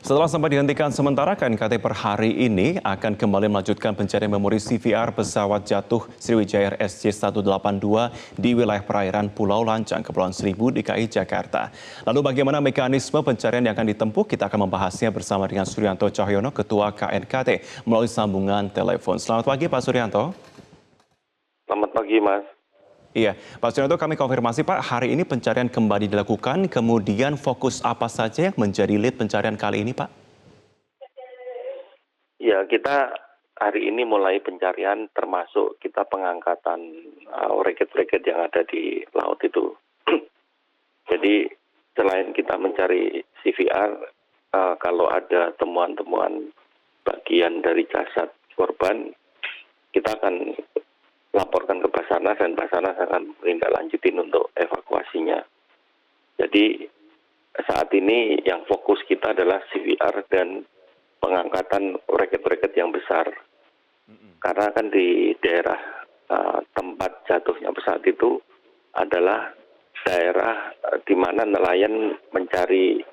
Setelah sempat dihentikan sementara, KNKT per hari ini akan kembali melanjutkan pencarian memori CVR pesawat jatuh Sriwijaya Air SJ182 di wilayah perairan Pulau Lancang, Kepulauan Seribu, DKI Jakarta. Lalu bagaimana mekanisme pencarian yang akan ditempuh? Kita akan membahasnya bersama dengan Suryanto Cahyono, Ketua KNKT, melalui sambungan telepon. Selamat pagi Pak Suryanto. Selamat pagi, Mas. Iya, Pak Suryanto, kami konfirmasi Pak, hari ini pencarian kembali dilakukan, kemudian fokus apa saja yang menjadi lead pencarian kali ini Pak? Ya, kita hari ini mulai pencarian termasuk kita pengangkatan reket-reket yang ada di laut itu. Jadi selain kita mencari CVR, kalau ada temuan-temuan bagian dari jasad korban, kita akan laporkan ke Basarnas dan Basarnas akan menindaklanjutin untuk evakuasinya. Jadi saat ini yang fokus kita adalah CVR dan pengangkatan reket-reket yang besar. Karena kan di daerah tempat jatuhnya pesawat itu adalah daerah di mana nelayan mencari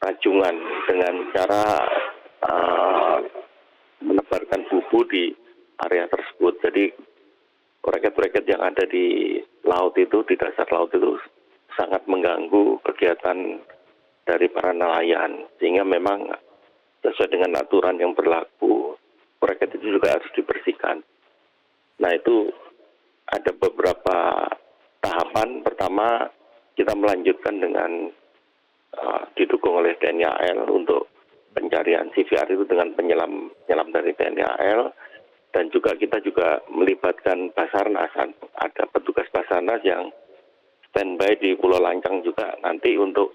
rajungan dengan cara menebarkan bubu di area tersebut. Jadi reket-reket yang ada di laut itu, di dasar laut itu sangat mengganggu kegiatan dari para nelayan. Sehingga memang sesuai dengan aturan yang berlaku, reket itu juga harus dibersihkan. Nah itu ada beberapa tahapan. Pertama, kita melanjutkan dengan didukung oleh TNI AL untuk pencarian CVR itu dengan penyelam dari TNI AL. Dan juga kita juga melibatkan Basarnas, ada petugas Basarnas yang standby di Pulau Lancang juga nanti untuk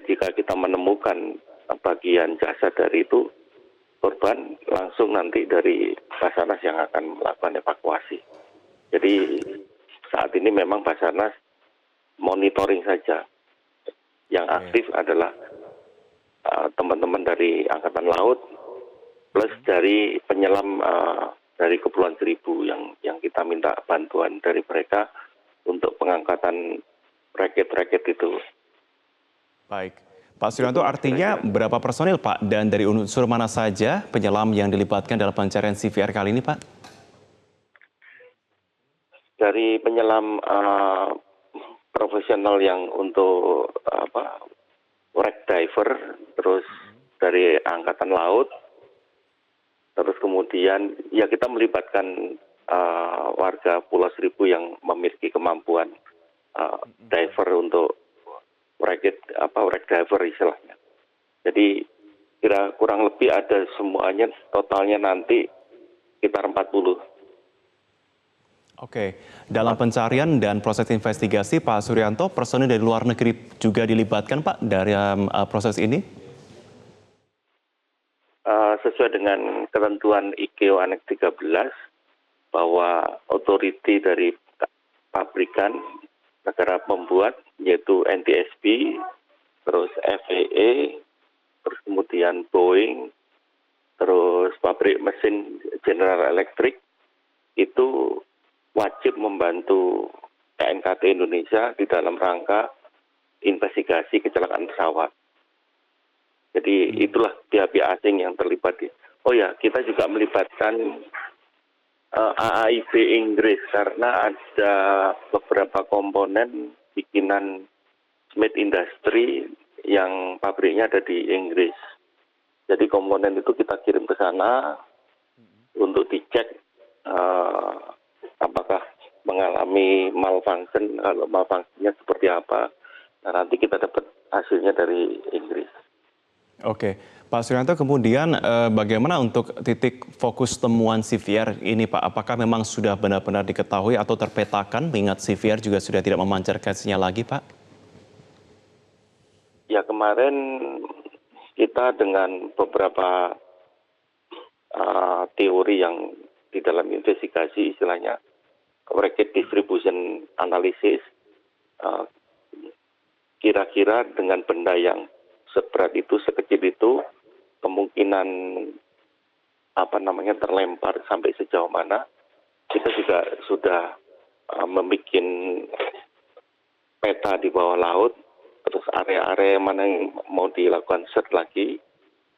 jika kita menemukan bagian jasad dari itu korban, langsung nanti dari Basarnas yang akan melakukan evakuasi. Jadi saat ini memang Basarnas monitoring saja. Yang aktif adalah teman-teman dari Angkatan Laut plus dari penyelam dari Kepulauan Seribu yang kita minta bantuan dari mereka untuk pengangkatan reket-reket itu. Baik, Pak Suryanto, artinya berapa personil Pak dan dari unsur mana saja penyelam yang dilibatkan dalam pencarian CVR kali ini Pak? Dari penyelam profesional yang untuk wreck diver, terus dari Angkatan Laut, terus kemudian ya kita melibatkan warga Pulau Seribu yang memiliki kemampuan diver untuk wreck diver istilahnya. Jadi kurang lebih ada semuanya, totalnya nanti sekitar 40. Oke, dalam pencarian dan proses investigasi Pak Suryanto, personil dari luar negeri juga dilibatkan Pak dalam proses ini? Sesuai dengan ketentuan ICAO Annex 13, bahwa otoriti dari pabrikan negara pembuat, yaitu NTSB, terus FAA, terus kemudian Boeing, terus pabrik mesin General Electric, itu wajib membantu KNKT Indonesia di dalam rangka investigasi kecelakaan pesawat. Jadi itulah pihak-pihak asing yang terlibat. Oh ya, kita juga melibatkan AAIB Inggris karena ada beberapa komponen bikinan Smith Industry yang pabriknya ada di Inggris. Jadi komponen itu kita kirim ke sana untuk dicek apakah mengalami malfunction, kalau malfunctionnya seperti apa. Nah, nanti kita dapat hasilnya dari Inggris. Oke, Pak Suryanto, kemudian bagaimana untuk titik fokus temuan CVR ini Pak? Apakah memang sudah benar-benar diketahui atau terpetakan mengingat CVR juga sudah tidak memancarkan sinyal lagi Pak? Ya kemarin kita dengan beberapa teori yang di dalam investigasi istilahnya Wreckage Distribution Analysis, kira-kira dengan benda yang seberat itu, sekecil itu, kemungkinan terlempar sampai sejauh mana, kita juga sudah membuat peta di bawah laut, terus area-area mana yang mau dilakukan search lagi,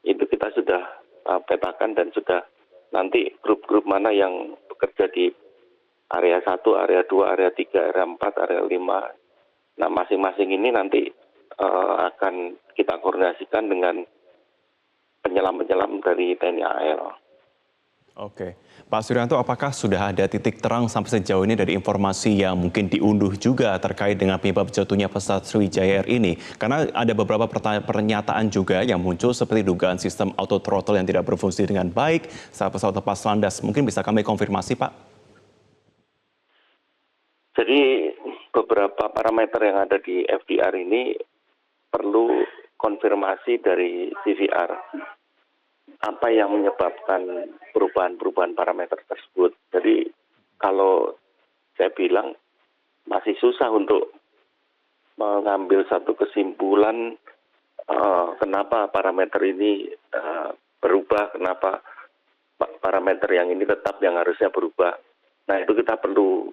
itu kita sudah petakan dan sudah nanti grup-grup mana yang bekerja di area 1, area 2, area 3, area 4, area 5. Nah, masing-masing ini nanti akan kita koordinasikan dengan penyelam-penyelam dari TNI AL. Oke, Pak Suryanto, apakah sudah ada titik terang sampai sejauh ini dari informasi yang mungkin diunduh juga terkait dengan penyebab jatuhnya pesawat Sriwijaya Air ini? Karena ada beberapa pernyataan juga yang muncul seperti dugaan sistem auto throttle yang tidak berfungsi dengan baik saat pesawat lepas landas. Mungkin bisa kami konfirmasi, Pak? Jadi beberapa parameter yang ada di FDR ini perlu konfirmasi dari CVR. Apa yang menyebabkan perubahan-perubahan parameter tersebut. Jadi kalau saya bilang masih susah untuk mengambil satu kesimpulan kenapa parameter ini berubah, kenapa parameter yang ini tetap yang harusnya berubah. Nah, itu kita perlu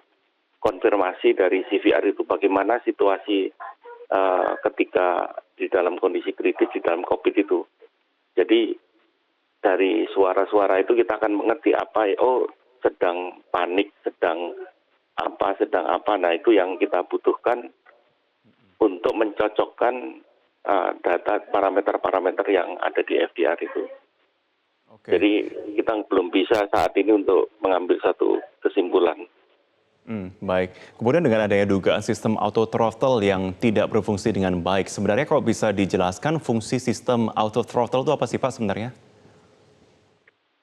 konfirmasi dari CVR itu bagaimana situasi ketika di dalam kondisi kritis di dalam COVID itu. Jadi dari suara-suara itu kita akan mengerti sedang panik, sedang apa. Nah, itu yang kita butuhkan untuk mencocokkan data parameter-parameter yang ada di FDR itu. Oke. Jadi kita belum bisa saat ini untuk mengambil satu kesimpulan. Baik. Kemudian dengan adanya dugaan sistem auto throttle yang tidak berfungsi dengan baik, sebenarnya kalau bisa dijelaskan fungsi sistem auto throttle itu apa sih, Pak, sebenarnya?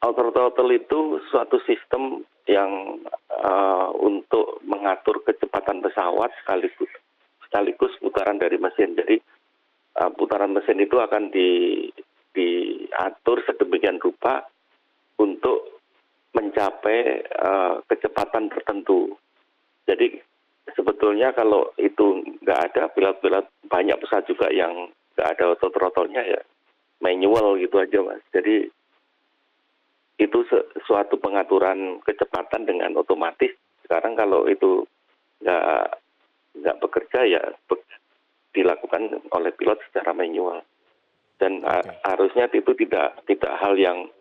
Auto throttle itu suatu sistem yang untuk mengatur kecepatan pesawat sekaligus putaran dari mesin. Jadi putaran mesin itu akan diatur sedemikian rupa untuk mencapai kecepatan tertentu. Jadi sebetulnya kalau itu nggak ada, pilot-pilot banyak pesawat juga yang nggak ada auto throttle-nya ya manual gitu aja, Mas. Jadi itu suatu pengaturan kecepatan dengan otomatis. Sekarang kalau itu nggak bekerja ya dilakukan oleh pilot secara manual. Dan harusnya itu tidak hal yang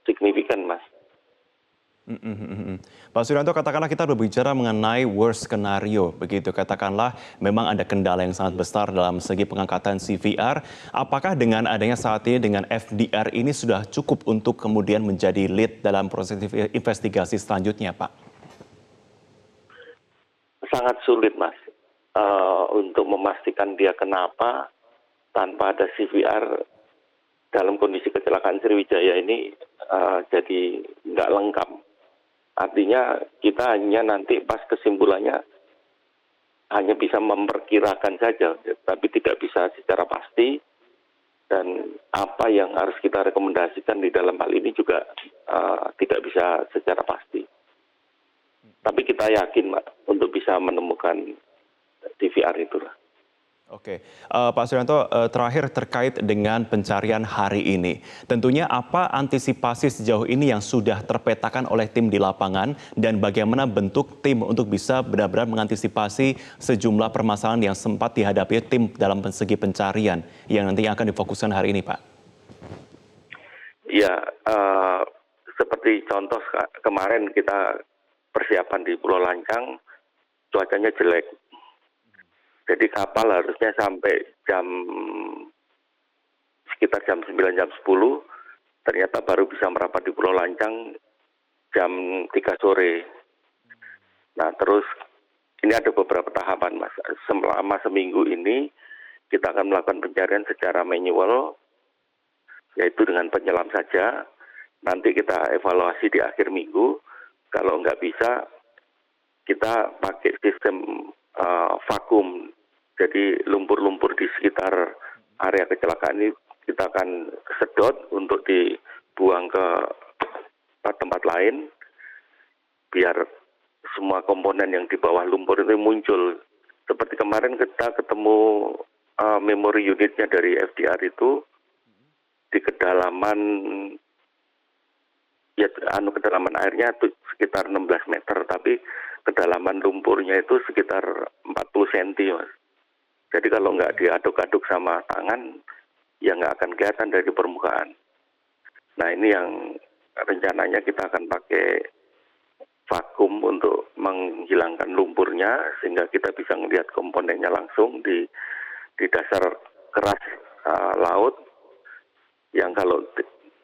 signifikan, Mas. Pak Suryanto, katakanlah kita berbicara mengenai worst scenario, begitu. Katakanlah memang ada kendala yang sangat besar dalam segi pengangkatan CVR. Apakah dengan adanya saat ini dengan FDR ini sudah cukup untuk kemudian menjadi lead dalam proses investigasi selanjutnya, Pak? Sangat sulit, Mas, untuk memastikan dia kenapa tanpa ada CVR dalam kondisi kecelakaan Sriwijaya ini jadi nggak lengkap. Artinya kita hanya nanti pas kesimpulannya hanya bisa memperkirakan saja, tapi tidak bisa secara pasti. Dan apa yang harus kita rekomendasikan di dalam hal ini juga tidak bisa secara pasti. Tapi kita yakin, Mbak, untuk bisa menemukan CVR itu. Oke, Pak Suryanto, terakhir terkait dengan pencarian hari ini. Tentunya apa antisipasi sejauh ini yang sudah terpetakan oleh tim di lapangan dan bagaimana bentuk tim untuk bisa benar-benar mengantisipasi sejumlah permasalahan yang sempat dihadapi tim dalam segi pencarian yang nantinya akan difokuskan hari ini, Pak? Ya, seperti contoh kemarin kita persiapan di Pulau Lancang, cuacanya jelek. Jadi kapal harusnya sampai sekitar jam 9, jam 10, ternyata baru bisa merapat di Pulau Lancang jam 3 sore. Nah, terus ini ada beberapa tahapan, Mas. Selama seminggu ini kita akan melakukan pencarian secara manual, yaitu dengan penyelam saja. Nanti kita evaluasi di akhir minggu. Kalau nggak bisa, kita pakai sistem vakum. Jadi lumpur-lumpur di sekitar area kecelakaan ini kita akan sedot untuk dibuang ke tempat lain, biar semua komponen yang di bawah lumpur itu muncul. Seperti kemarin kita ketemu memori unitnya dari FDR itu di kedalaman kedalaman airnya itu sekitar 16 meter, tapi kedalaman lumpurnya itu sekitar 40 cm, Mas. Jadi kalau nggak diaduk-aduk sama tangan, ya nggak akan kelihatan dari permukaan. Nah ini yang rencananya kita akan pakai vakum untuk menghilangkan lumpurnya sehingga kita bisa melihat komponennya langsung di dasar keras laut yang kalau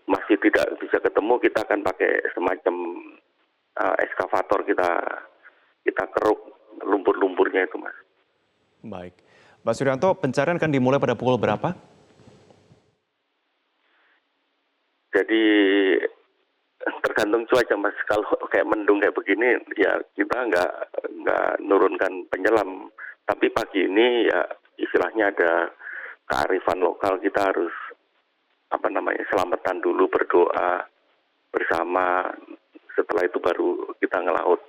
masih tidak bisa ketemu kita akan pakai semacam eskavator kita keruk lumpur-lumpurnya itu, Mas. Baik. Pak Suryanto, pencarian akan dimulai pada pukul berapa? Jadi tergantung cuaca, Mas. Kalau kayak mendung kayak begini ya kita nggak nurunkan penyelam. Tapi pagi ini ya istilahnya ada kearifan lokal, kita harus selamatan dulu, berdoa bersama, setelah itu baru kita ngelaut.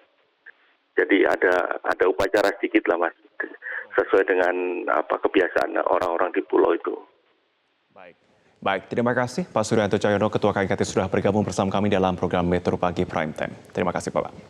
Jadi ada upacara sedikit lah, Mas, sesuai dengan kebiasaan orang-orang di pulau itu. Baik. Baik, terima kasih Pak Suryanto Cahyono, Ketua KKT sudah bergabung bersama kami dalam program Metro Pagi Prime Time. Terima kasih Bapak.